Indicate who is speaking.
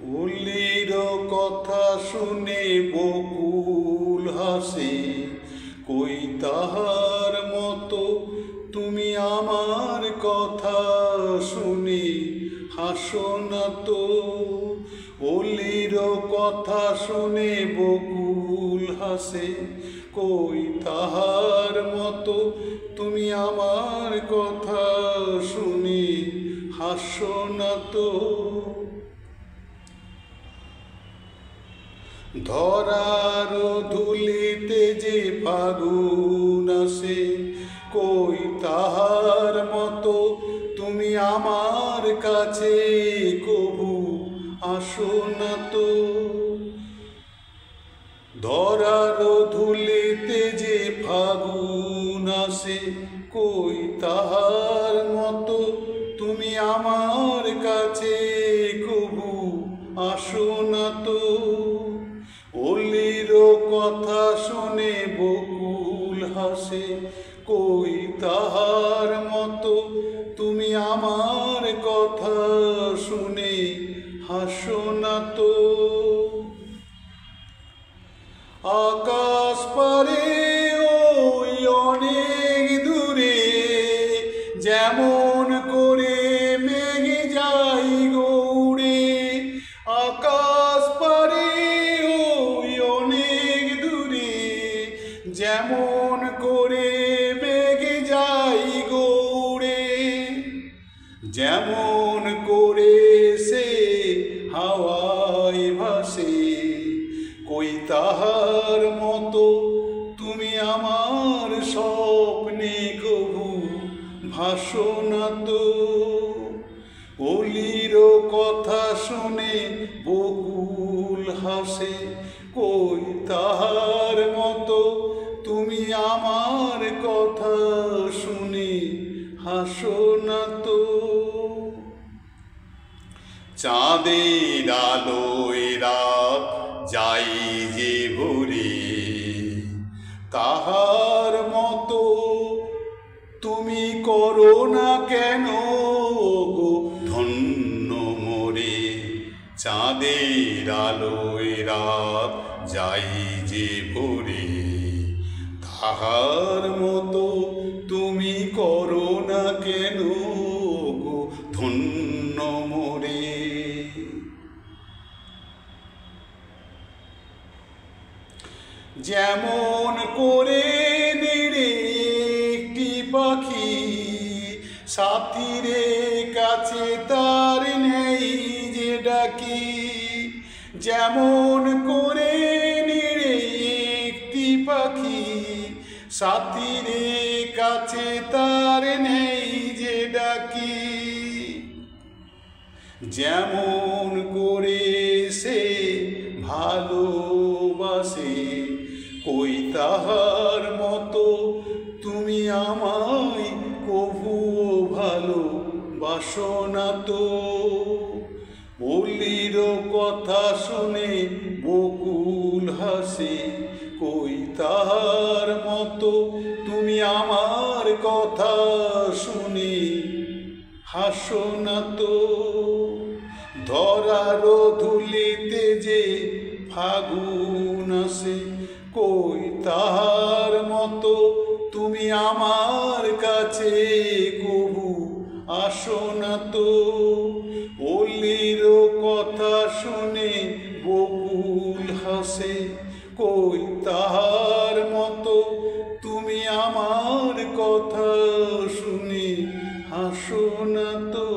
Speaker 1: উলির কথা শুনে বকুল হাসে, কই তাহার মতো তুমি আমার কথা শুনে হাসো না তো। উলির কথা শুনে বকুল হাসে, কই তাহার মতো তুমি আমার কথা শুনে হাসো না তো। ধরার ধুলিতে যে ফাগুন আসে, কই তাহার মতো তুমি আমার কাছে কবু আসো না তো। ধরার ধুলিতে যে ফাগুন আসে, কই তাহার মতো তুমি আমার কাছে কবু আসো না তো। অলির কথা শুনে বকুল হাসে, কই তাহার মতো তুমি আমার কথা শুনে হাসো না তো। আকাশ পারে ওই অনেক দূরে, যেমন করে মেঘ যাই গৌড়ে। আকাশ পারে ওই অনেক দূরে, যেমন করে মেঘ যাই গৌড়ে। যেমন করে সে হাওয়ায় ভাসে, কই তাহার মতো তুমি আমার স্বপ্নে কবু ভাসো না তো। অলির কথা শুনে বকুল হাসে, কই তাহার মতো তুমি আমার কথা শুনে হাসো না তো। চাঁদের আলোয় রাত যাই যে ভরে, তাহার মতো তুমি করো না কেন গো ধন্য মোরে। চাঁদের আলোয় রাত যাই যে ভরে, তাহার মতো তুমি করো না কেন গো ধন্য মোরে। যেমন করে নেড়ে একটি পাখি, সাথীরে কাছে তার নেই যে ডাকি। যেমন করে নেড়ে একটি পাখি, সাথীরে কাছে তার নেই যে ডাকি। যেমন করে সে ভালোবাসে, কই তাহার মতো তুমি আমায় কবু ভালোবাসো না তো। অলির কথা শুনে বকুল হাসে, কই তাহার মতো তুমি আমার কথা শুনে হাসো না তো। ধরার ধুলিতে যে ফাগুন আসে, কই তাহার মতো তুমি আমার কাছে কবু আসো না তো। অলির কথা শুনে বকুল হাসে, কই তাহার মতো তুমি আমার কথা শুনে হাসো না তো।